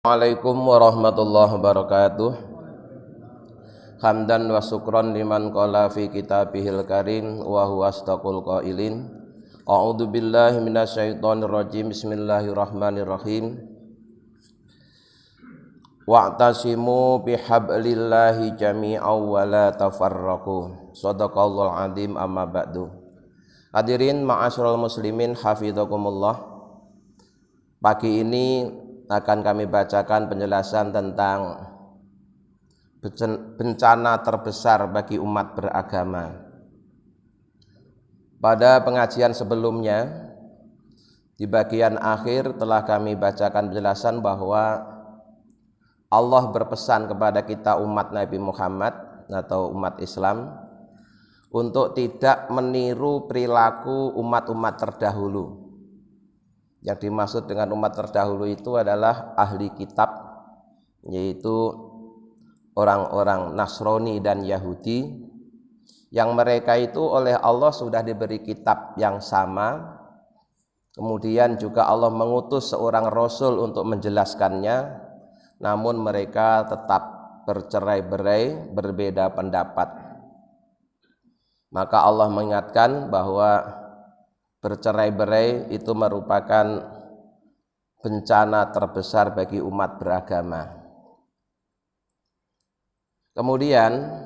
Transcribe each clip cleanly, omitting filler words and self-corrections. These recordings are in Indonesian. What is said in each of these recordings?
Assalamualaikum warahmatullahi wabarakatuh. Hamdan wa syukran liman qala fi kitabihil karim wa huwa astaqul qailin. A'udzu billahi minasyaitonir rajim. Bismillahirrahmanirrahim. Wa'tasimu bihablillahi jami'an wa la tafarraqu. Shadaqallahul azim, amma ba'du. Hadirin ma'asyiral muslimin hafizakumullah. Pagi ini akan kami bacakan penjelasan tentang bencana terbesar bagi umat beragama. Pada pengajian sebelumnya, di bagian akhir telah kami bacakan penjelasan bahwa Allah berpesan kepada kita umat Nabi Muhammad atau umat Islam untuk tidak meniru perilaku umat-umat terdahulu. Yang dimaksud dengan umat terdahulu itu adalah ahli kitab, yaitu orang-orang Nasrani dan Yahudi, yang mereka itu oleh Allah sudah diberi kitab yang sama. Kemudian juga Allah mengutus seorang rasul untuk menjelaskannya, namun mereka tetap bercerai-berai, berbeda pendapat. Maka Allah mengingatkan bahwa bercerai-berai itu merupakan bencana terbesar bagi umat beragama. Kemudian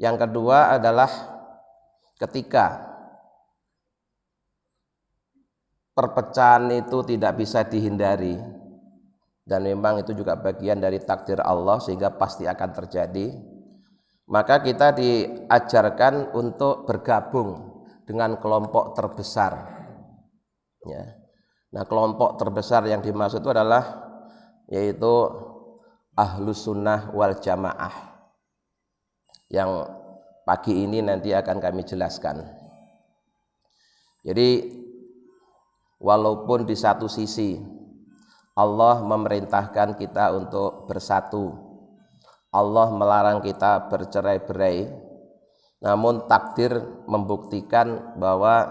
yang kedua adalah ketika perpecahan itu tidak bisa dihindari, dan memang itu juga bagian dari takdir Allah sehingga pasti akan terjadi, maka kita diajarkan untuk bergabung dengan kelompok terbesar. Ya. Nah, kelompok terbesar yang dimaksud itu adalah yaitu Ahlus Sunnah wal Jamaah, yang pagi ini nanti akan kami jelaskan. Jadi walaupun di satu sisi Allah memerintahkan kita untuk bersatu, Allah melarang kita bercerai-berai, namun takdir membuktikan bahwa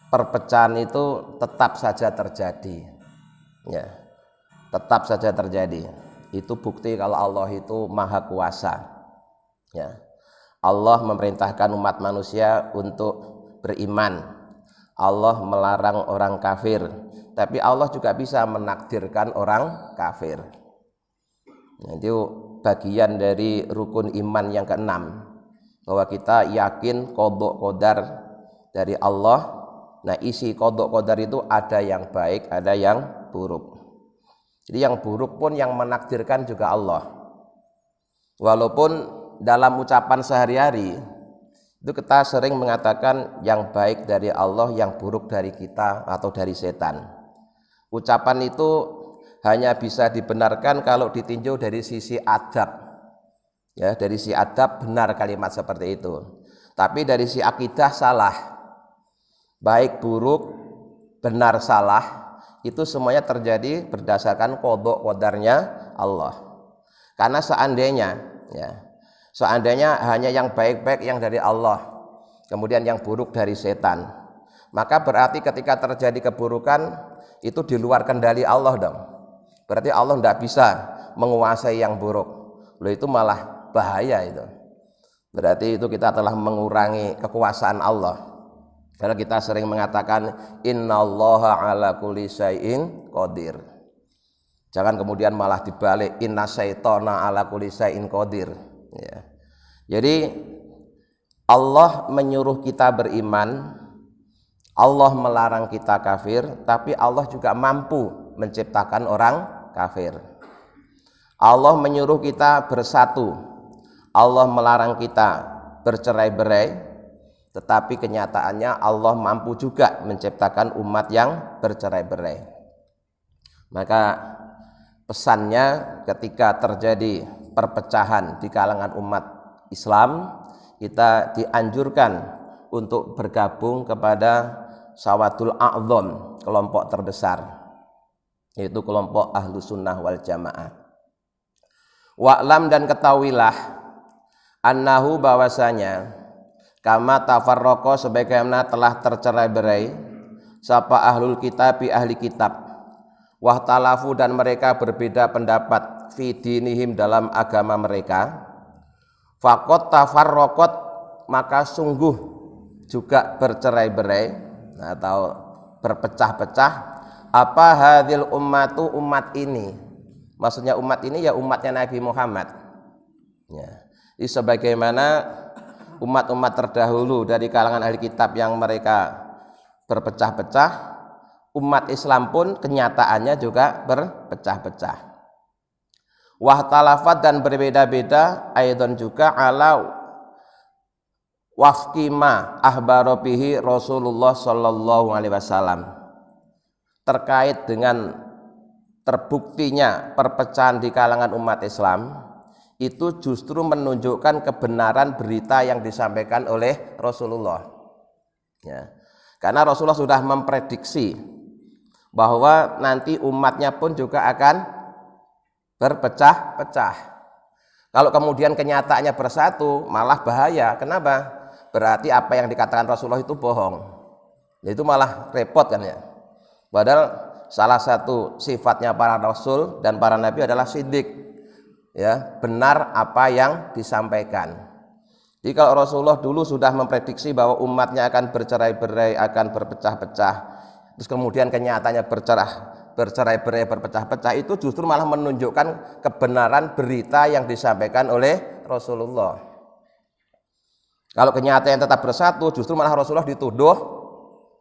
perpecahan itu tetap saja terjadi. Ya, tetap saja terjadi. Itu bukti kalau Allah itu maha kuasa. Ya, Allah memerintahkan umat manusia untuk beriman. Allah melarang orang kafir, tapi Allah juga bisa menakdirkan orang kafir. Nah, itu bagian dari rukun iman yang keenam, bahwa kita yakin qada qadar dari Allah. Nah, isi qada qadar itu ada yang baik, ada yang buruk. Jadi yang buruk pun yang menakdirkan juga Allah. Walaupun dalam ucapan sehari-hari itu kita sering mengatakan yang baik dari Allah, yang buruk dari kita atau dari setan. Ucapan itu hanya bisa dibenarkan kalau ditinjau dari sisi adab. Ya, dari sisi adab benar kalimat seperti itu. Tapi dari sisi akidah salah. Baik buruk, benar salah, itu semuanya terjadi berdasarkan qada qadarnya Allah. Karena seandainya hanya yang baik-baik yang dari Allah, kemudian yang buruk dari setan, maka berarti ketika terjadi keburukan itu di luar kendali Allah dong. Berarti Allah tidak bisa menguasai yang buruk. Loh, itu malah bahaya itu. Berarti itu kita telah mengurangi kekuasaan Allah. Karena kita sering mengatakan innallaha ala kulli syai'in qadir. Jangan kemudian malah dibalik inna syaitana ala kulli syai'in qadir. Ya. Jadi Allah menyuruh kita beriman, Allah melarang kita kafir, tapi Allah juga mampu menciptakan orang kafir. Allah menyuruh kita bersatu, Allah melarang kita bercerai-berai, tetapi kenyataannya Allah mampu juga menciptakan umat yang bercerai-berai. Maka pesannya ketika terjadi perpecahan di kalangan umat Islam, kita dianjurkan untuk bergabung kepada Sawadul A'zam, kelompok terbesar, yaitu kelompok Ahlus Sunnah wal Jamaah. Wa'lam, dan ketahuilah, annahu, bahwasanya, kama tafarraqo, sebagaimana telah tercerai-berai sapa ahlul kitab, ahli kitab, Wahtalafu dan mereka berbeda pendapat fi dinihim dalam agama mereka. Faqat tafarraqat maka sungguh juga bercerai-berai atau berpecah-pecah apa hadil ummatu umat ini. Maksudnya umat ini ya umatnya Nabi Muhammad. Ya. Jadi sebagaimana umat-umat terdahulu dari kalangan ahli kitab yang mereka berpecah-pecah, umat Islam pun kenyataannya juga berpecah-pecah. Wahtalafat dan berbeda-beda aidon juga ala wafkima ahbarobihi Rasulullah sallallahu alaihi wasallam, terkait dengan terbuktinya perpecahan di kalangan umat Islam itu justru menunjukkan kebenaran berita yang disampaikan oleh Rasulullah. Ya. Karena Rasulullah sudah memprediksi bahwa nanti umatnya pun juga akan berpecah-pecah. Kalau kemudian kenyataannya bersatu, malah bahaya. Kenapa? Berarti apa yang dikatakan Rasulullah itu bohong. Itu malah repot kan ya. Padahal salah satu sifatnya para rasul dan para nabi adalah sidik. Ya, benar apa yang disampaikan. Jadi kalau Rasulullah dulu sudah memprediksi bahwa umatnya akan bercerai-berai, akan berpecah-pecah, terus kemudian kenyataannya bercerai-berai, berpecah-pecah, itu justru malah menunjukkan kebenaran berita yang disampaikan oleh Rasulullah. Kalau kenyataannya tetap bersatu, justru malah Rasulullah dituduh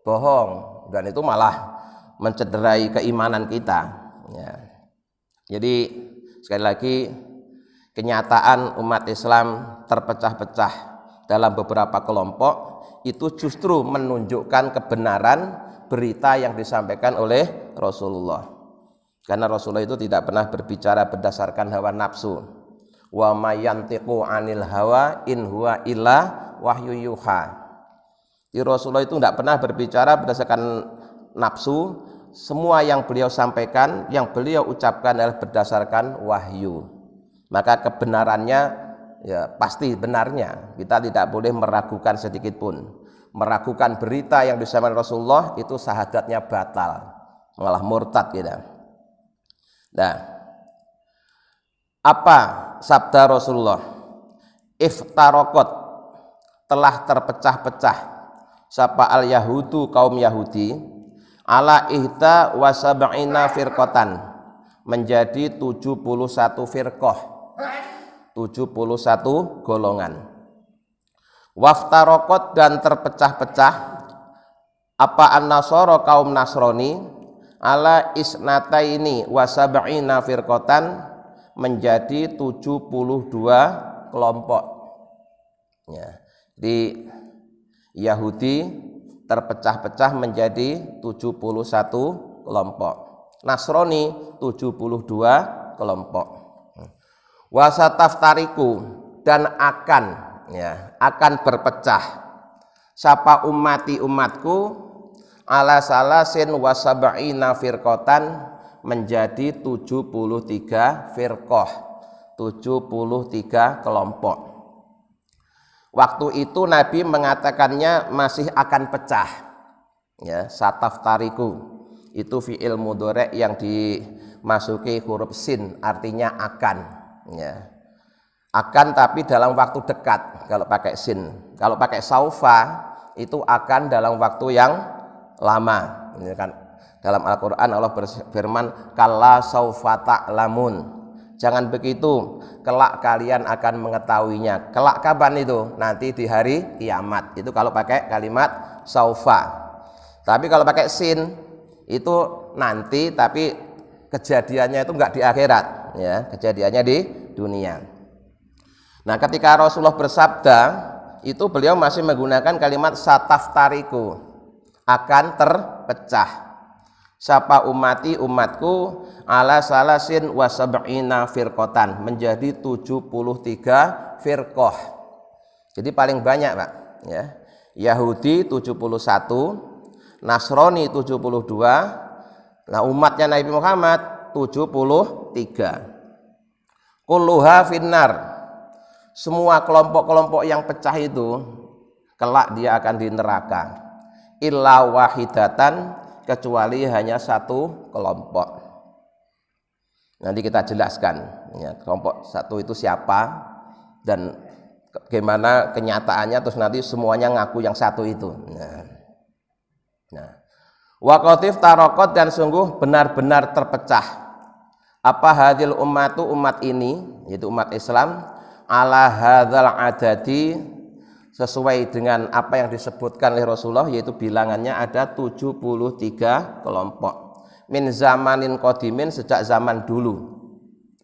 bohong, dan itu malah mencederai keimanan kita. Ya. Jadi sekali lagi, kenyataan umat Islam terpecah-pecah dalam beberapa kelompok itu justru menunjukkan kebenaran berita yang disampaikan oleh Rasulullah. Karena Rasulullah itu tidak pernah berbicara berdasarkan hawa nafsu. Wa may yantiqu 'anil hawa in huwa illa wahyu yuha. Jadi Rasulullah itu tidak pernah berbicara berdasarkan nafsu. Semua yang beliau sampaikan, yang beliau ucapkan adalah berdasarkan wahyu. Maka kebenarannya ya pasti benarnya. Kita tidak boleh meragukan sedikit pun. Meragukan berita yang disampaikan Rasulullah itu syahadatnya batal, malah murtad kita. Nah, apa sabda Rasulullah? Iftaraqat, telah terpecah-pecah sapa al yahudu kaum Yahudi ala ihda wa sab'ina firqatan, menjadi 71 firqah, 71 golongan. Waftarokot dan terpecah-pecah apa an-nasara kaum Nasrani ala isnataini wa sab'ina firqatan, menjadi 72 kelompok. Ya. Di Yahudi terpecah-pecah menjadi 71 kelompok. Nasrani 72 kelompok. Wasataftariku dan akan berpecah sapa umatku ala salasin wasab'ina firqatan, menjadi 73 firqah, 73 kelompok. Waktu itu Nabi mengatakannya masih akan pecah. Ya, sataftariku itu fi'il mudhari' yang dimasuki huruf sin, artinya akan. Ya. Akan tapi dalam waktu dekat kalau pakai sin. Kalau pakai saufa itu akan dalam waktu yang lama. Ini kan dalam Al-Qur'an Allah berfirman kalla saufa ta'lamun. Jangan begitu, kelak kalian akan mengetahuinya. Kelak kapan itu? Nanti di hari kiamat. Itu kalau pakai kalimat saufa. Tapi kalau pakai sin itu nanti, tapi kejadiannya itu enggak di akhirat, ya, kejadiannya di dunia. Nah, ketika Rasulullah bersabda, itu beliau masih menggunakan kalimat sataftariku, akan terpecah. Sapa umatku ala salasin wa sab'ina firqatan, menjadi 73 firqah. Jadi paling banyak, Pak, ya. Yahudi 71, Nasrani 72, nah umatnya Nabi Muhammad 73. Kulluha finnar, semua kelompok-kelompok yang pecah itu kelak dia akan di neraka. Illa wahidatan, kecuali hanya satu kelompok. Nanti kita jelaskan ya, kelompok satu itu siapa dan bagaimana kenyataannya, terus nanti semuanya ngaku yang satu itu. Nah, waqatif tarokot, dan sungguh benar-benar terpecah. Apa hadil ummatu, umat ini yaitu umat Islam, ala hadzal adadi, sesuai dengan apa yang disebutkan oleh Rasulullah, yaitu bilangannya ada 73 kelompok. Min zamanin qadimin, sejak zaman dulu.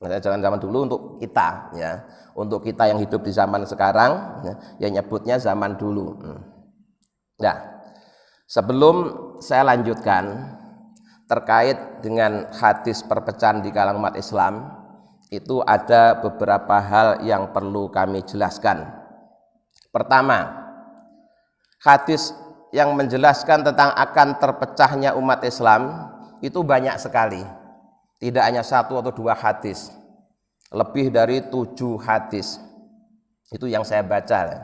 Jangan zaman dulu untuk kita ya. Untuk kita yang hidup di zaman sekarang ya nyebutnya zaman dulu. Nah, sebelum saya lanjutkan terkait dengan hadis perpecahan di kalangan umat Islam, itu ada beberapa hal yang perlu kami jelaskan. Pertama, hadis yang menjelaskan tentang akan terpecahnya umat Islam itu banyak sekali. Tidak hanya satu atau dua hadis, lebih dari 7 hadis. Itu yang saya baca.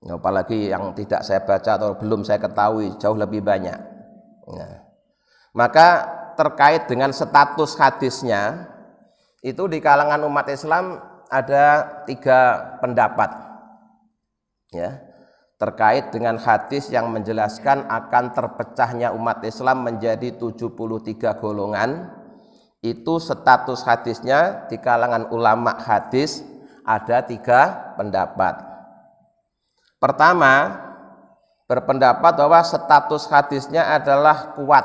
Apalagi yang tidak saya baca atau belum saya ketahui jauh lebih banyak. Nah, maka terkait dengan status hadisnya, itu di kalangan umat Islam ada 3 pendapat ya, terkait dengan hadis yang menjelaskan akan terpecahnya umat Islam menjadi 73 golongan. Itu status hadisnya di kalangan ulama hadis ada 3 pendapat. Pertama, berpendapat bahwa status hadisnya adalah kuat,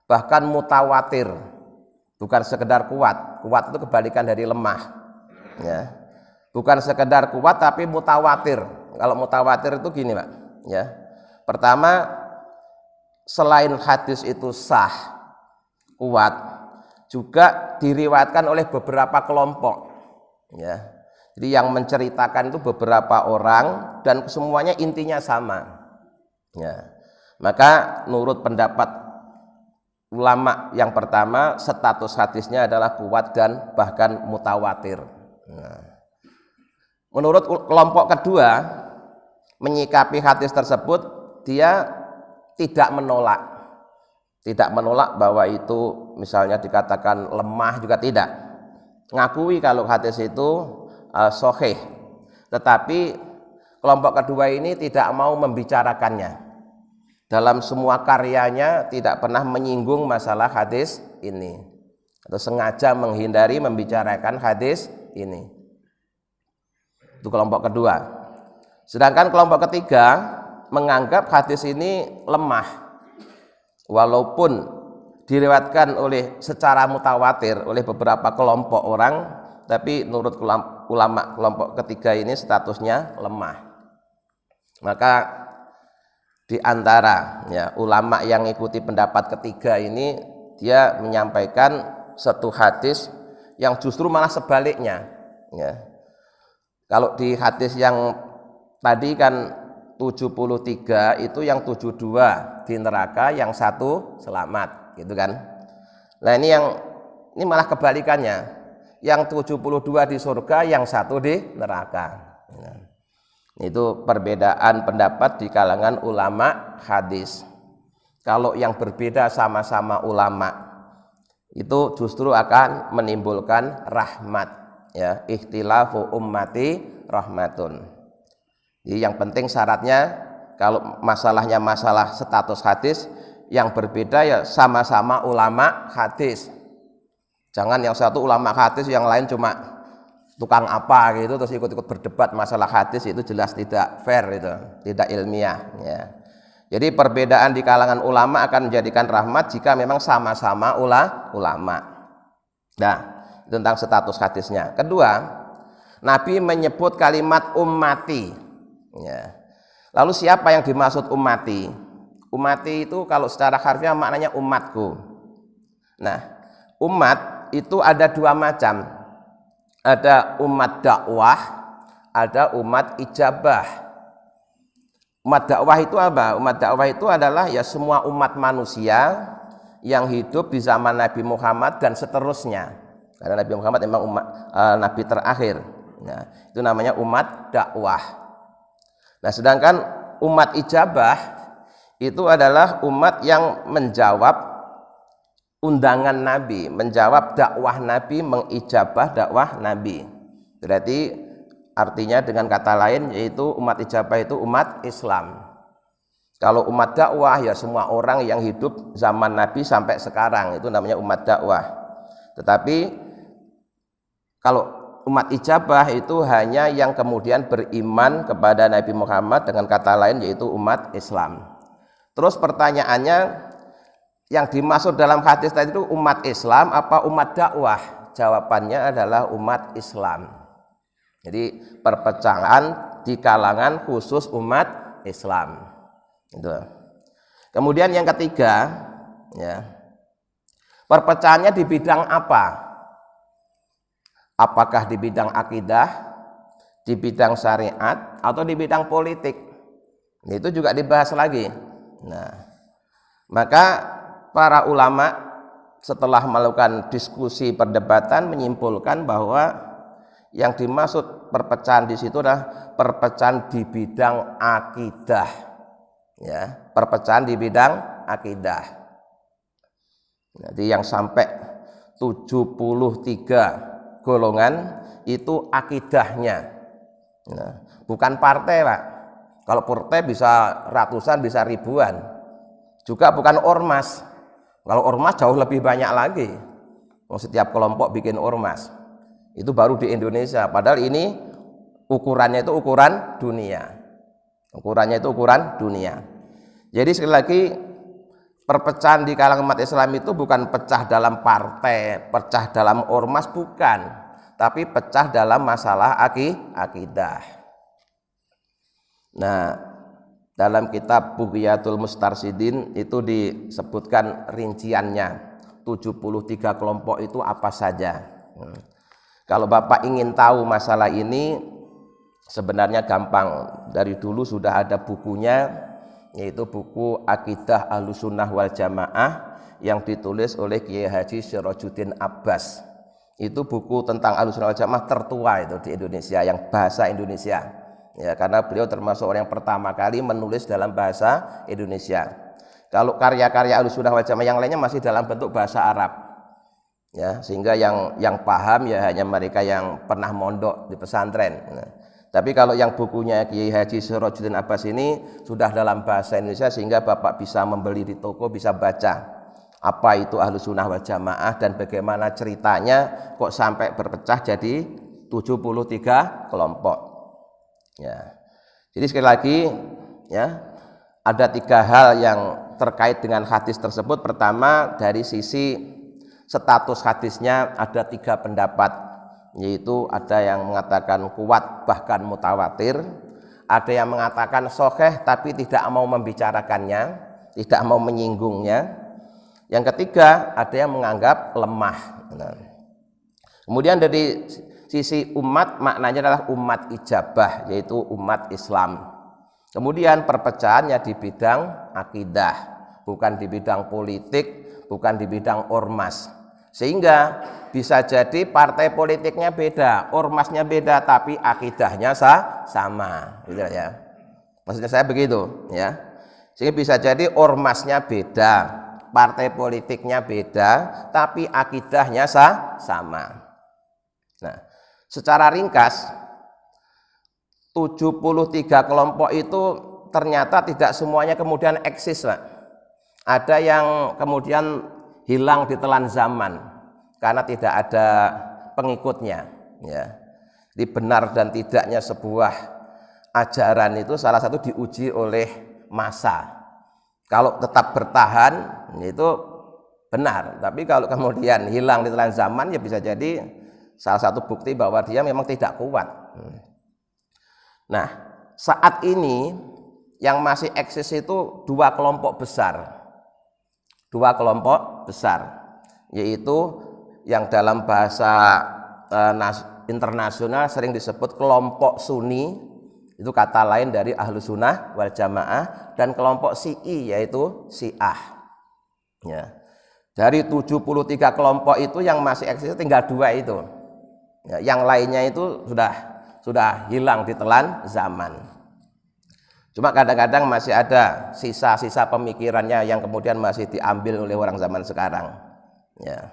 bahkan mutawatir. Bukan sekedar kuat. Kuat itu kebalikan dari lemah ya. Bukan sekedar kuat tapi mutawatir. Kalau mutawatir itu gini Pak ya. Pertama, selain hadis itu sah, kuat, juga diriwayatkan oleh beberapa kelompok ya. Jadi yang menceritakan itu beberapa orang dan semuanya intinya sama ya. Maka menurut pendapat ulama yang pertama, status hadisnya adalah kuat dan bahkan mutawatir. Nah, menurut kelompok kedua, menyikapi hadis tersebut, dia tidak menolak bahwa itu misalnya dikatakan lemah, juga tidak. Ngakui kalau hadis itu sahih. Tetapi kelompok kedua ini tidak mau membicarakannya. Dalam semua karyanya tidak pernah menyinggung masalah hadis ini, atau sengaja menghindari membicarakan hadis ini. Itu kelompok kedua. Sedangkan kelompok ketiga menganggap hadis ini lemah, walaupun diriwayatkan secara mutawatir oleh beberapa kelompok orang, tapi menurut ulama kelompok ketiga ini statusnya lemah. Maka di antara ya, ulama yang ikuti pendapat ketiga ini, dia menyampaikan satu hadis yang justru malah sebaliknya ya. Kalau di hadis yang tadi kan 73, itu yang 72 di neraka, yang 1 selamat gitu kan. Nah ini malah kebalikannya, yang 72 di surga, yang 1 di neraka ya. Itu perbedaan pendapat di kalangan ulama hadis. Kalau yang berbeda sama-sama ulama, itu justru akan menimbulkan rahmat ya. Ikhtilafu ummati rahmatun. Jadi yang penting syaratnya, kalau masalahnya masalah status hadis, yang berbeda ya sama-sama ulama hadis. Jangan yang satu ulama hadis, yang lain cuma tukang apa gitu, terus ikut-ikut berdebat masalah hadis, itu jelas tidak fair, itu tidak ilmiah ya. Jadi perbedaan di kalangan ulama akan menjadikan rahmat jika memang sama-sama ulama. Nah, tentang status hadisnya. Kedua, Nabi menyebut kalimat ummati ya. Lalu siapa yang dimaksud ummati? Ummati itu kalau secara harfiah maknanya umatku. Nah, umat itu ada 2 macam. Ada umat dakwah, ada umat ijabah. Umat dakwah itu apa? Umat dakwah itu adalah ya semua umat manusia yang hidup di zaman Nabi Muhammad dan seterusnya. Karena Nabi Muhammad memang nabi terakhir. Nah, itu namanya umat dakwah. Nah, sedangkan umat ijabah itu adalah umat yang menjawab undangan Nabi, menjawab dakwah Nabi, mengijabah dakwah Nabi. Berarti artinya dengan kata lain yaitu umat ijabah itu umat Islam. Kalau umat dakwah ya semua orang yang hidup zaman Nabi sampai sekarang itu namanya umat dakwah. Tetapi kalau umat ijabah itu hanya yang kemudian beriman kepada Nabi Muhammad, dengan kata lain yaitu umat Islam. Terus pertanyaannya, yang dimaksud dalam hadis tadi itu umat Islam apa umat dakwah? Jawabannya adalah umat Islam. Jadi perpecahan di kalangan khusus umat Islam. Itu. Kemudian yang ketiga, ya, perpecahannya di bidang apa? Apakah di bidang akidah, di bidang syariat, atau di bidang politik? Itu juga dibahas lagi. Nah, maka para ulama setelah melakukan diskusi perdebatan menyimpulkan bahwa yang dimaksud perpecahan di situ adalah perpecahan di bidang akidah. Ya, perpecahan di bidang akidah. Jadi yang sampai 73 golongan itu akidahnya. Nah, bukan partai, Pak. Kalau partai bisa ratusan, bisa ribuan. Juga bukan ormas. Kalau ormas jauh lebih banyak lagi. Setiap kelompok bikin ormas. Itu baru di Indonesia. Padahal ini ukurannya itu ukuran dunia. Ukurannya itu ukuran dunia. Jadi sekali lagi, perpecahan di kalangan umat Islam itu bukan pecah dalam partai, pecah dalam ormas, bukan, tapi pecah dalam masalah akidah. Nah, dalam kitab Bughyatul Mustarsyidin itu disebutkan rinciannya 73 kelompok itu apa saja. Kalau Bapak ingin tahu masalah ini sebenarnya gampang, dari dulu sudah ada bukunya, yaitu buku Akidah Ahlussunnah wal Jamaah yang ditulis oleh Kiai Haji Sirajuddin Abbas. Itu buku tentang Ahlussunnah wal Jamaah tertua itu di Indonesia, yang bahasa Indonesia. Ya, karena beliau termasuk orang yang pertama kali menulis dalam bahasa Indonesia. Kalau karya-karya Ahlussunnah wal Jamaah yang lainnya masih dalam bentuk bahasa Arab. Ya, sehingga yang paham ya hanya mereka yang pernah mondok di pesantren. Nah, tapi kalau yang bukunya Kiai Haji Sirajuddin Abbas ini sudah dalam bahasa Indonesia, sehingga Bapak bisa membeli di toko, bisa baca apa itu Ahlussunnah wal Jamaah dan bagaimana ceritanya kok sampai berpecah jadi 73 kelompok. Ya. Jadi sekali lagi, ya, ada 3 hal yang terkait dengan hadis tersebut. Pertama, dari sisi status hadisnya ada 3 pendapat. Yaitu ada yang mengatakan kuat bahkan mutawatir, ada yang mengatakan sahih tapi tidak mau membicarakannya, tidak mau menyinggungnya. Yang ketiga, ada yang menganggap lemah. Nah, kemudian dari sisi umat, maknanya adalah umat ijabah, yaitu umat Islam. Kemudian perpecahannya di bidang akidah, bukan di bidang politik, bukan di bidang ormas. Sehingga bisa jadi partai politiknya beda, ormasnya beda, tapi akidahnya sama, gitu ya. Maksudnya saya begitu, ya. Sehingga bisa jadi ormasnya beda, partai politiknya beda, tapi akidahnya sama. Nah, secara ringkas 73 kelompok itu ternyata tidak semuanya kemudian eksis, Pak. Ada yang kemudian hilang ditelan zaman karena tidak ada pengikutnya, ya. Jadi benar dan tidaknya sebuah ajaran itu salah satu diuji oleh masa. Kalau tetap bertahan itu benar, tapi kalau kemudian hilang ditelan zaman ya bisa jadi salah satu bukti bahwa dia memang tidak kuat. Nah, saat ini yang masih eksis itu 2 kelompok besar. 2 kelompok besar, yaitu yang dalam bahasa internasional sering disebut kelompok Sunni, itu kata lain dari Ahlussunnah wal Jamaah, dan kelompok Syi'i yaitu Syiah. Ya. Dari 73 kelompok itu yang masih eksis tinggal 2 itu. Ya, yang lainnya itu sudah hilang ditelan zaman. Cuma kadang-kadang masih ada sisa-sisa pemikirannya yang kemudian masih diambil oleh orang zaman sekarang. Ya.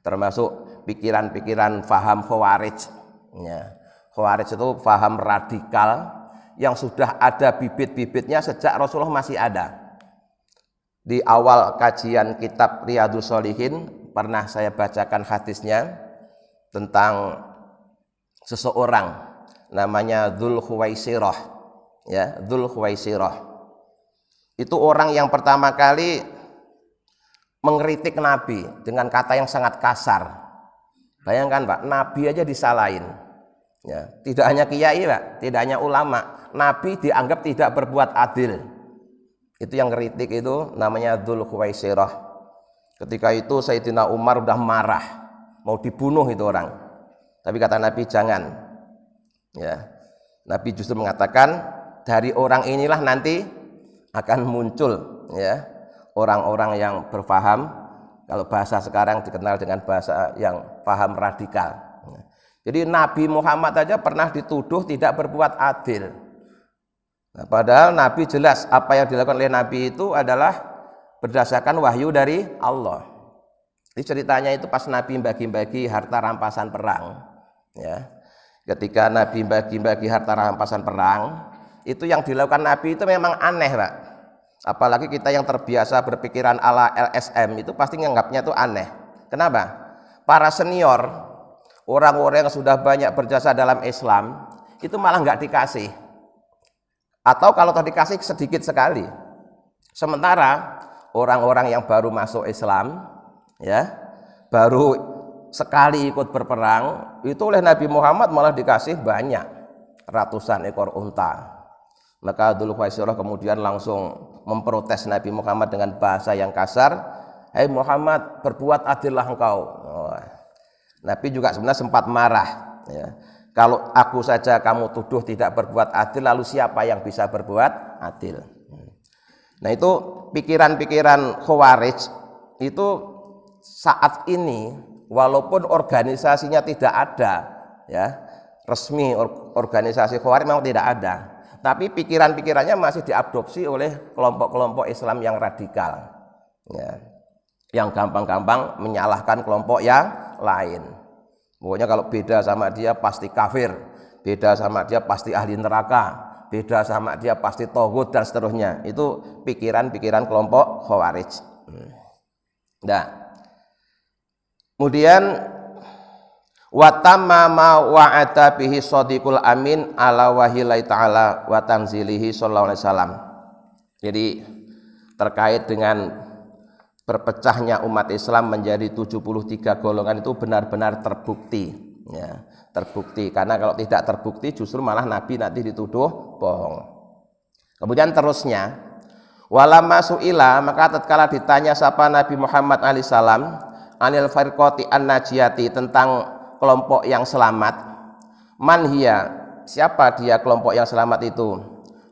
Termasuk pikiran-pikiran faham Khawarij. Ya. Khawarij itu faham radikal yang sudah ada bibit-bibitnya sejak Rasulullah masih ada. Di awal kajian kitab Riyadhus Shalihin pernah saya bacakan hadisnya tentang seseorang namanya Dzul Khuwaisirah. Ya, Dzul Khuwaisirah. Itu orang yang pertama kali mengkritik Nabi dengan kata yang sangat kasar. Bayangkan Pak, Nabi aja disalahin. Ya, tidak hanya kiai Pak, tidak hanya ulama, Nabi dianggap tidak berbuat adil. Itu yang kritik itu namanya Dzul Khuwaisirah. Ketika itu Sayyidina Umar udah marah, mau dibunuh itu orang. Tapi kata Nabi jangan. Ya. Nabi justru mengatakan dari orang inilah nanti akan muncul ya orang-orang yang berfaham, kalau bahasa sekarang dikenal dengan bahasa yang paham radikal. Jadi Nabi Muhammad saja pernah dituduh tidak berbuat adil. Nah, padahal Nabi jelas apa yang dilakukan oleh Nabi itu adalah berdasarkan wahyu dari Allah. Ini ceritanya itu pas Nabi bagi-bagi harta rampasan perang. Ya. Ketika Nabi bagi-bagi harta rampasan perang, itu yang dilakukan Nabi itu memang aneh Pak. Apalagi kita yang terbiasa berpikiran ala LSM itu pasti menganggapnya itu aneh. Kenapa? Para senior, orang-orang yang sudah banyak berjasa dalam Islam itu malah nggak dikasih, atau kalau dikasih sedikit sekali. Sementara orang-orang yang baru masuk Islam, ya, baru sekali ikut berperang, itu oleh Nabi Muhammad malah dikasih banyak, ratusan ekor unta. Maka Dzul Khuwaisirah kemudian langsung memprotes Nabi Muhammad dengan bahasa yang kasar. Hai Muhammad, berbuat adillah engkau. Nabi juga sebenarnya sempat marah. Ya. Kalau aku saja kamu tuduh tidak berbuat adil, lalu siapa yang bisa berbuat adil? Nah itu pikiran-pikiran Khawarij itu saat ini walaupun organisasinya tidak ada, ya resmi organisasi Khawarij memang tidak ada. Tapi pikiran-pikirannya masih diadopsi oleh kelompok-kelompok Islam yang radikal, ya, yang gampang-gampang menyalahkan kelompok yang lain. Pokoknya kalau beda sama dia pasti kafir, beda sama dia pasti ahli neraka, beda sama dia pasti tauhid dan seterusnya. Itu pikiran-pikiran kelompok Khawarij. Nah, kemudian wa tamma ma wa'ata bihi shadiqul amin ala wahyillahi ta'ala wa tanzilihi sallallahu alaihi wasallam. Jadi terkait dengan berpecahnya umat Islam menjadi 73 golongan itu benar-benar terbukti, ya, terbukti. Karena kalau tidak terbukti justru malah Nabi nanti dituduh bohong. Kemudian terusnya walamma su'ila, maka tatkala ditanya siapa Nabi Muhammad alaihi salam anil firqati an-najiyati, tentang kelompok yang selamat, man hiya, siapa dia kelompok yang selamat itu?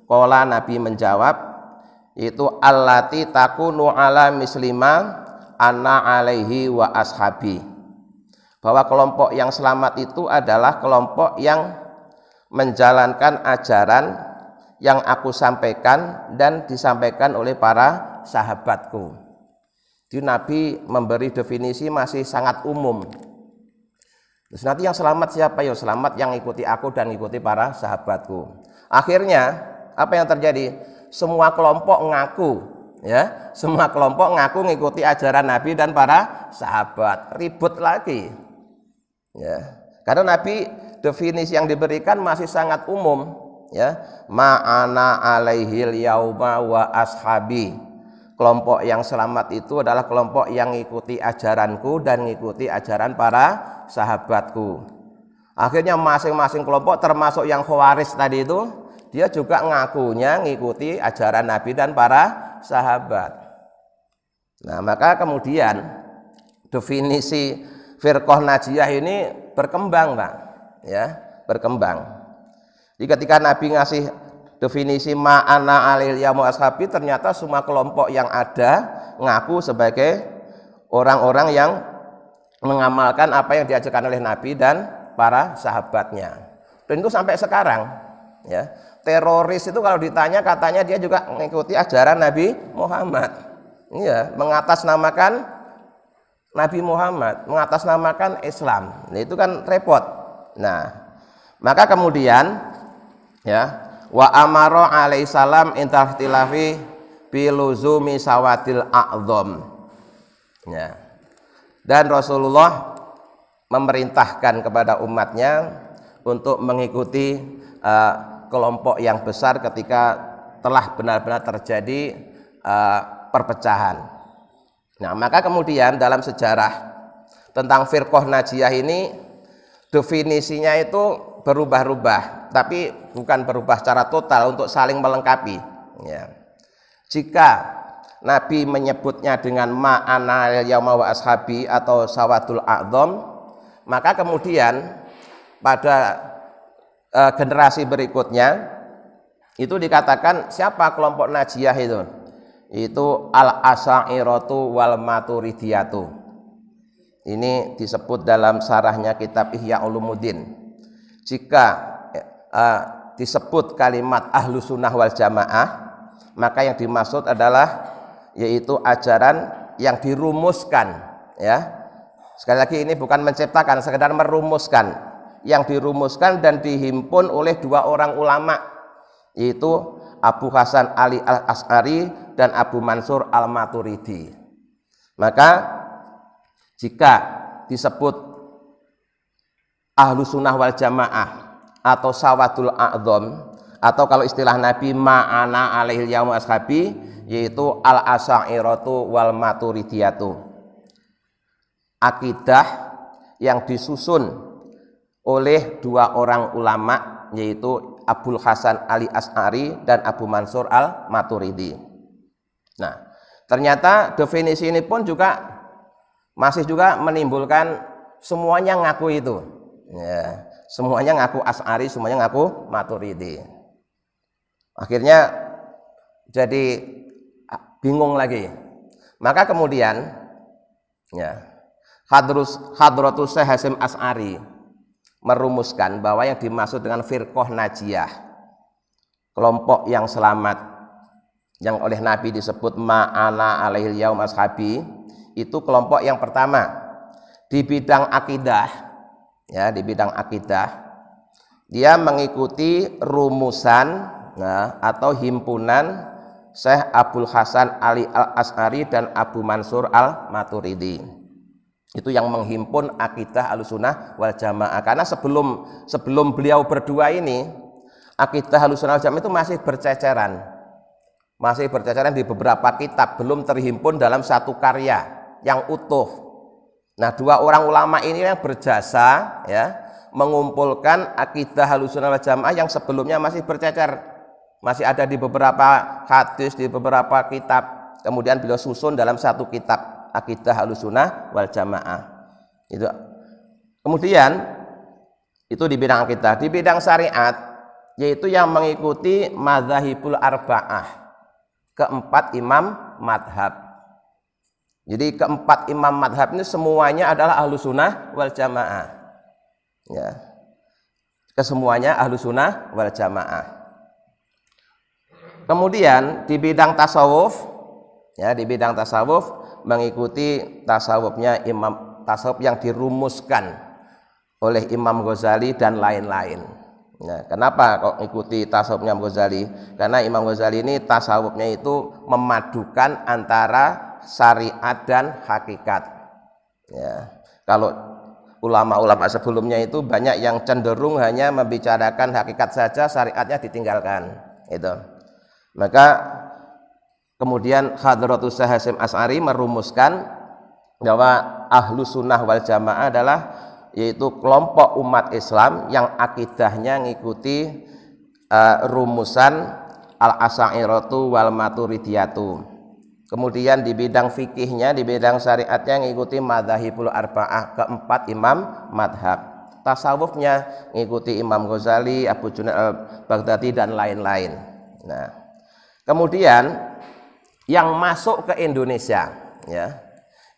Qala, Nabi menjawab, itu allati takunu ala mislima ana alaihi wa ashabi, bahwa kelompok yang selamat itu adalah kelompok yang menjalankan ajaran yang aku sampaikan dan disampaikan oleh para sahabatku. Jadi Nabi memberi definisi masih sangat umum. Terus nanti yang selamat siapa? Ya selamat yang ikuti aku dan ikuti para sahabatku. Akhirnya apa yang terjadi? Semua kelompok ngaku, ya, semua kelompok ngaku ngikuti ajaran Nabi dan para sahabat. Ribut lagi, ya, karena Nabi definisi yang diberikan masih sangat umum, ya, ma'ana alaihil yauma wa ashabi. Kelompok yang selamat itu adalah kelompok yang ngikuti ajaranku dan ngikuti ajaran para sahabatku. Akhirnya masing-masing kelompok termasuk yang Khawarij tadi itu, dia juga ngakunya ngikuti ajaran Nabi dan para sahabat. Nah, maka kemudian definisi firqah najiyah ini berkembang, Pak, ya, berkembang. Jadi ketika Nabi ngasih definisi ma'ana alil yamu ashabi, ternyata semua kelompok yang ada ngaku sebagai orang-orang yang mengamalkan apa yang diajarkan oleh Nabi dan para sahabatnya. Dan itu sampai sekarang, ya. Teroris itu kalau ditanya katanya dia juga mengikuti ajaran Nabi Muhammad. Iya, mengatasnamakan Nabi Muhammad, mengatasnamakan Islam. Nah, itu kan repot. Nah, maka kemudian ya, wa amara alaihi salam intahtilafi biluzumi sawatil a'dham. Ya. Dan Rasulullah memerintahkan kepada umatnya untuk mengikuti kelompok yang besar ketika telah benar-benar terjadi perpecahan. Nah, maka kemudian dalam sejarah tentang firqah najiyah ini definisinya itu berubah-ubah, tapi bukan berubah secara total untuk saling melengkapi. Ya. Jika Nabi menyebutnya dengan ma'ana yauma wa ashabi atau sawatul a'dham, maka kemudian pada generasi berikutnya itu dikatakan siapa kelompok najiyah itu? Itu al-asy'ariyatu wal maturidiyatu. Ini disebut dalam sarahnya kitab Ihya Ulumuddin. Jika disebut kalimat ahlu sunnah wal jamaah, maka yang dimaksud adalah yaitu ajaran yang dirumuskan, ya. Sekali lagi ini bukan menciptakan, sekedar merumuskan, yang dirumuskan dan dihimpun oleh dua orang ulama, yaitu Abu Hasan Ali al-Asy'ari dan Abu Mansur al-Maturidi. Maka jika disebut ahlu sunnah wal jamaah atau sawatul a'dham, atau kalau istilah Nabi ma'ana alaihil yaum ashabi, yaitu al-asy'ariyatu wal maturidiyatu, akidah yang disusun oleh dua orang ulama, yaitu Abul Hasan Ali Asy'ari dan Abu Mansur al-Maturidi. Nah, ternyata definisi ini pun juga masih juga menimbulkan semuanya ngaku itu, ya, semuanya ngaku Asy'ari, semuanya ngaku Maturidi. Akhirnya jadi bingung lagi. Maka kemudian ya, Hadratus Syekh Hasyim Asy'ari merumuskan bahwa yang dimaksud dengan firqah najiyah, kelompok yang selamat, yang oleh Nabi disebut ma'ana alaihil yaum ashabi, itu kelompok yang pertama di bidang akidah, ya, di bidang akidah dia mengikuti rumusan, nah, atau himpunan Syekh Abul Hasan Ali al-Asy'ari dan Abu Mansur al-Maturidi. Itu yang menghimpun akidah Ahlussunnah wal Jamaah. Karena sebelum beliau berdua ini, akidah Ahlussunnah wal Jamaah itu masih berceceran di beberapa kitab, belum terhimpun dalam satu karya yang utuh. Nah, dua orang ulama ini yang berjasa, ya, mengumpulkan akidah Ahlussunnah wal Jamaah yang sebelumnya masih bercecer, masih ada di beberapa hadis, di beberapa kitab. Kemudian beliau susun dalam satu kitab, akidah Ahlussunnah wal Jamaah. Itu. Kemudian itu di bidang akidah. Di bidang syariat, yaitu yang mengikuti madzhabul arba'ah, keempat imam madhab. Jadi keempat imam madhab ini semuanya adalah Ahlussunnah wal Jamaah, ya. Kesemuanya Ahlussunnah wal Jamaah. Kemudian di bidang tasawuf, ya, di bidang tasawuf mengikuti tasawufnya imam tasawuf yang dirumuskan oleh Imam Ghazali dan lain-lain. Nah, kenapa kok ikuti tasawufnya Imam Ghazali? Karena Imam Ghazali ini tasawufnya itu memadukan antara syariat dan hakikat. Ya, kalau ulama-ulama sebelumnya itu banyak yang cenderung hanya membicarakan hakikat saja, syariatnya ditinggalkan. Itu. Maka kemudian Hadratus Syekh Hasyim Asy'ari merumuskan bahwa Ahlussunnah wal Jamaah adalah yaitu kelompok umat Islam yang akidahnya ngikuti rumusan al-asy'ariyatu wal maturidiyatu. Kemudian di bidang fikihnya, di bidang syariatnya ngikuti madzhabul arba'ah, keempat imam madhab. Tasawufnya ngikuti Imam Ghazali, Abu Junaid al-Baghdadi dan lain-lain. Nah, kemudian yang masuk ke Indonesia, ya,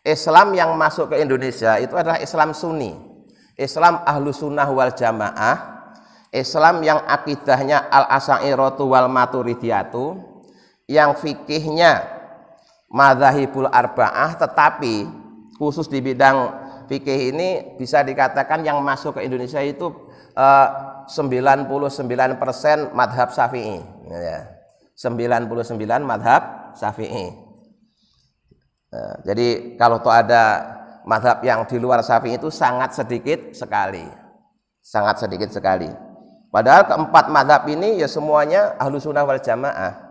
Islam yang masuk ke Indonesia itu adalah Islam Sunni, Islam Ahlussunnah wal Jamaah, Islam yang akidahnya al-asy'ariyatu wal maturidiyatu, yang fikihnya madzhabul arba'ah, tetapi khusus di bidang fikih ini bisa dikatakan yang masuk ke Indonesia itu 99% madhab Syafi'i, ya. 99 madhab Syafi'i. Nah, jadi kalau tuh ada madhab yang di luar Syafi'i itu sangat sedikit sekali, sangat sedikit sekali. Padahal keempat madhab ini ya semuanya Ahlus Sunnah wal Jamaah.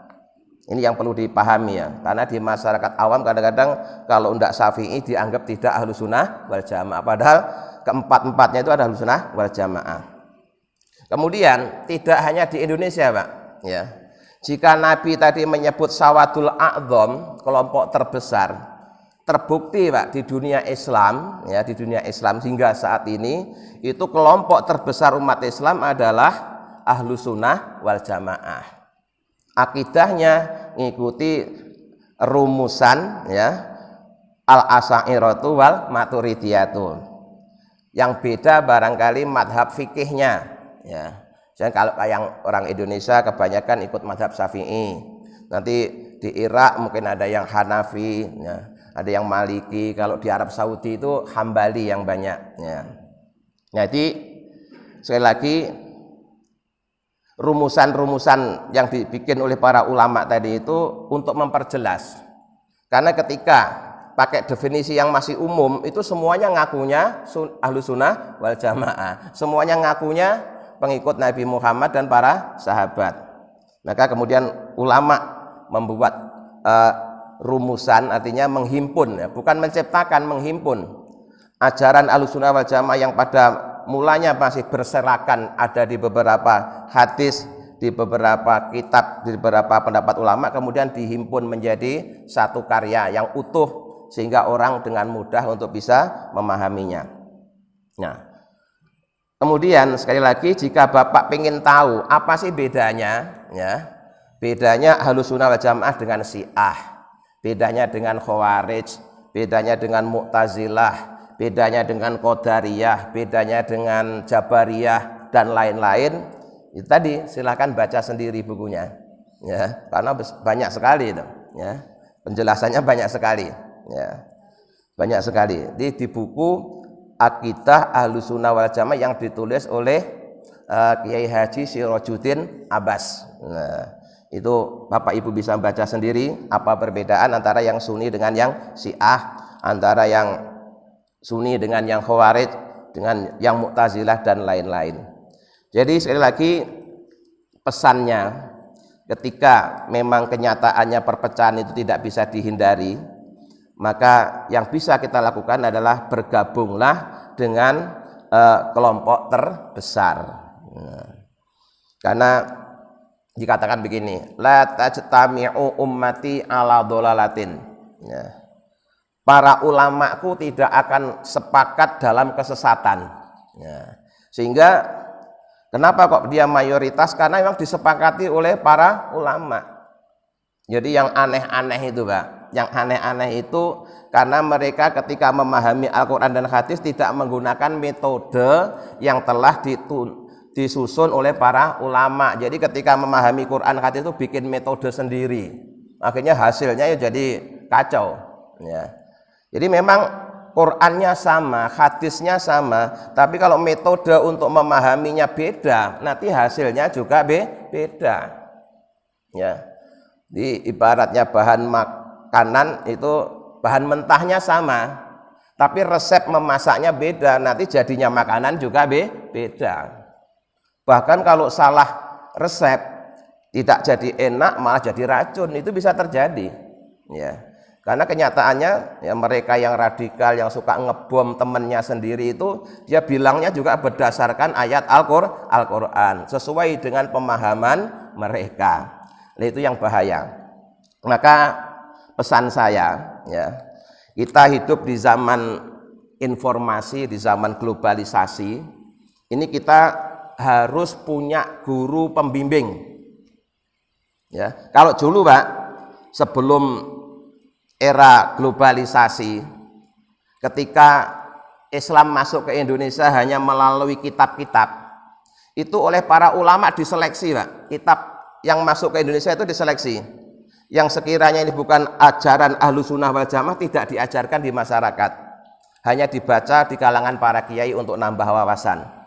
Ini yang perlu dipahami ya, karena di masyarakat awam kadang-kadang kalau tidak Syafi'i dianggap tidak Ahlus Sunnah wal Jamaah. Padahal keempat-empatnya itu ada Ahlus Sunnah wal Jamaah. Kemudian tidak hanya di Indonesia, Pak, ya. Jika Nabi tadi menyebut Sawadul A'dzam, kelompok terbesar, terbukti, Pak, di dunia Islam, ya, di dunia Islam hingga saat ini itu kelompok terbesar umat Islam adalah Ahlus Sunnah wal Jamaah. Akidahnya ngikuti rumusan, ya, al-asy'ariyatu wal maturidiyatu. Yang beda barangkali madhab fikihnya, ya. Jadi kalau yang orang Indonesia kebanyakan ikut madhab Syafi'i. Nanti di Irak mungkin ada yang Hanafi, ya, ada yang Maliki. Kalau di Arab Saudi itu Hambali yang banyak, ya. Jadi sekali lagi rumusan-rumusan yang dibikin oleh para ulama tadi itu untuk memperjelas. Karena ketika pakai definisi yang masih umum itu semuanya ngakunya Ahlus Sunnah wal Jamaah, semuanya ngakunya pengikut Nabi Muhammad dan para sahabat. Maka kemudian ulama membuat rumusan, artinya menghimpun, ya, bukan menciptakan, menghimpun ajaran Ahlus Sunnah wal Jamaah yang pada mulanya masih berserakan ada di beberapa hadis, di beberapa kitab, di beberapa pendapat ulama, kemudian dihimpun menjadi satu karya yang utuh sehingga orang dengan mudah untuk bisa memahaminya. Nah, kemudian sekali lagi jika Bapak ingin tahu apa sih bedanya, ya, bedanya Ahlus Sunnah wal Jamaah dengan Syiah, bedanya dengan Khawarij, bedanya dengan Mu'tazilah, bedanya dengan Qadariyah, bedanya dengan Jabariyah dan lain-lain. Itu tadi silahkan baca sendiri bukunya, ya, karena banyak sekali itu, ya, penjelasannya banyak sekali, ya, banyak sekali. Di buku Aqidah Ahlus Sunnah wal Jamaah yang ditulis oleh Kiai Haji Sirajuddin Abbas. Nah, itu Bapak Ibu bisa baca sendiri apa perbedaan antara yang Sunni dengan yang Syiah, antara yang Sunni dengan yang Khawarij, dengan yang Mu'tazilah dan lain-lain. Jadi sekali lagi pesannya, ketika memang kenyataannya perpecahan itu tidak bisa dihindari, maka yang bisa kita lakukan adalah bergabunglah dengan kelompok terbesar. Nah, karena dikatakan begini, la tajtami'u ummati ala dhalalatin, ya. Para ulamaku tidak akan sepakat dalam kesesatan, ya. Sehingga kenapa kok dia mayoritas? Karena memang disepakati oleh para ulama. Jadi yang aneh-aneh itu, Pak, yang aneh-aneh itu karena mereka ketika memahami Al-Quran dan hadis tidak menggunakan metode yang telah disusun oleh para ulama. Jadi ketika memahami Quran hadis itu bikin metode sendiri, akhirnya hasilnya ya jadi kacau, ya. Jadi memang Qurannya sama, hadisnya sama, tapi kalau metode untuk memahaminya beda, nanti hasilnya juga beda, ya. Di ibaratnya bahan makanan itu bahan mentahnya sama, tapi resep memasaknya beda, nanti jadinya makanan juga beda. Bahkan kalau salah resep tidak jadi enak, malah jadi racun, itu bisa terjadi, ya. Karena kenyataannya ya mereka yang radikal yang suka ngebom temennya sendiri itu dia bilangnya juga berdasarkan ayat Al-Quran sesuai dengan pemahaman mereka. Nah, itu yang bahaya. Maka pesan saya, ya, kita hidup di zaman informasi, di zaman globalisasi. Ini kita harus punya guru pembimbing, ya. Kalau dulu, Pak, sebelum era globalisasi, ketika Islam masuk ke Indonesia hanya melalui kitab-kitab, itu oleh para ulama diseleksi, Pak. Kitab yang masuk ke Indonesia itu diseleksi. Yang sekiranya ini bukan ajaran Ahlus Sunnah wal Jamaah tidak diajarkan di masyarakat. hanya dibaca di kalangan para kiai untuk nambah wawasan.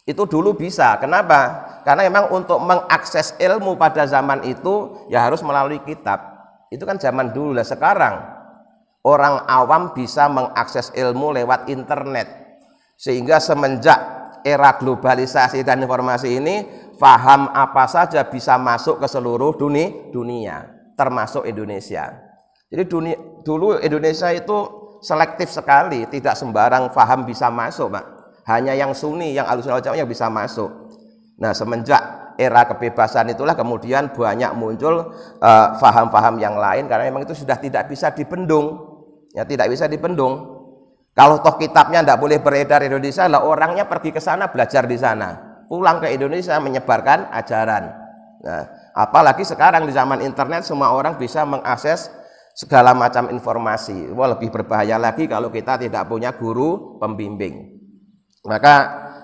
Itu dulu bisa. Kenapa? Karena memang untuk mengakses ilmu pada zaman itu ya harus melalui kitab. Itu kan zaman dulu lah. Sekarang orang awam bisa mengakses ilmu lewat internet. Sehingga semenjak era globalisasi dan informasi ini, faham apa saja bisa masuk ke seluruh dunia, termasuk Indonesia. Jadi dulu Indonesia itu selektif sekali, tidak sembarang faham bisa masuk, Pak. Hanya yang Sunni, yang Ahlussunnah wal Jamaah yang bisa masuk. Nah, semenjak era kebebasan itulah kemudian banyak muncul faham-faham yang lain, karena memang itu sudah tidak bisa dibendung. Ya, tidak bisa dibendung. Kalau toh kitabnya tidak boleh beredar di Indonesia, lah orangnya pergi ke sana belajar di sana, pulang ke Indonesia menyebarkan ajaran. Nah, apalagi sekarang di zaman internet semua orang bisa mengakses segala macam informasi. Wah, lebih berbahaya lagi kalau kita tidak punya guru pembimbing. Maka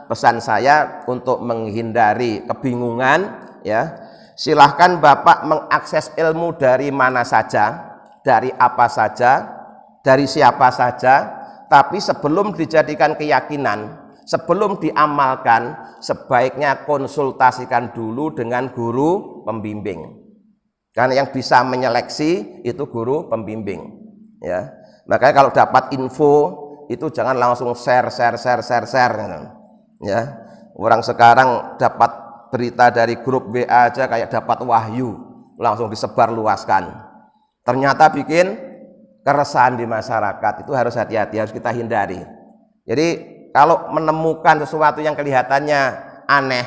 pesan saya untuk menghindari kebingungan, ya, silahkan Bapak mengakses ilmu dari mana saja, dari apa saja, dari siapa saja, tapi sebelum dijadikan keyakinan, sebelum diamalkan, sebaiknya konsultasikan dulu dengan guru pembimbing. Karena yang bisa menyeleksi itu guru pembimbing, ya. Makanya kalau dapat info itu jangan langsung share. Ya, orang sekarang dapat berita dari grup WA aja kayak dapat wahyu, langsung disebar luaskan. Ternyata bikin keresahan di masyarakat. Itu harus hati-hati, harus kita hindari. Jadi kalau menemukan sesuatu yang kelihatannya aneh,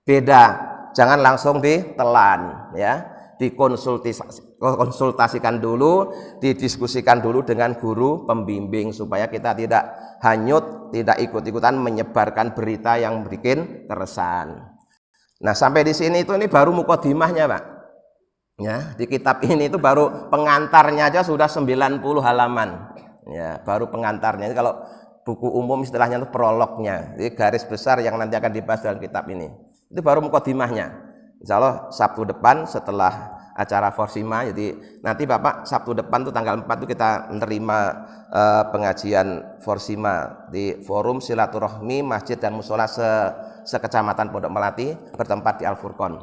beda, jangan langsung ditelan, ya. Dikonsultasikan dulu, didiskusikan dulu dengan guru pembimbing supaya kita tidak hanyut, tidak ikut-ikutan menyebarkan berita yang bikin keresahan. Nah, sampai di sini ini baru mukadimahnya, Pak. Ya, di kitab ini itu baru pengantarnya aja sudah 90 halaman. Ya, baru pengantarnya. Ini kalau buku umum istilahnya itu prolognya. Jadi garis besar yang nanti akan dibahas dalam kitab ini. Itu baru mukadimahnya. Insya Allah Sabtu depan setelah acara Forsima, jadi nanti Bapak Sabtu depan tuh tanggal 4 tuh kita menerima pengajian Forsima di Forum Silaturahmi Masjid dan Musola sekecamatan Pondok Melati bertempat di Al Furqon.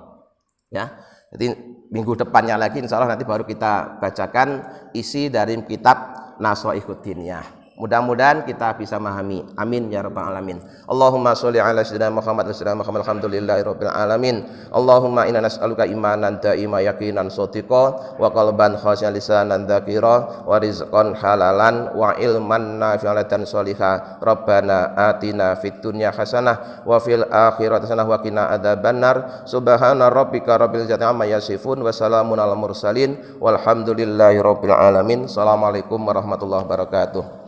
Ya, jadi minggu depannya lagi insya Allah nanti baru kita bacakan isi dari kitab Nashaihuddin Diniyah. Mudah-mudahan kita bisa memahami. Amin ya rabbal alamin. Allahumma sholli ala sayyidina Muhammad wa sallam alhamdulillahi rabbil alamin. Allahumma inna nas'aluka imanan daima yaqinan shadiqa wa qalban khashian lisanan dzakira wa rizqan halalan wa ilman nafi'an sholiha. Rabbana atina fid dunya hasanah wa fil akhirati hasanah wa qina adzabannar. Subhana rabbika rabbil izzati amma yasifun wa salamun alal mursalin walhamdulillahi rabbil alamin. Assalamualaikum warahmatullahi wabarakatuh.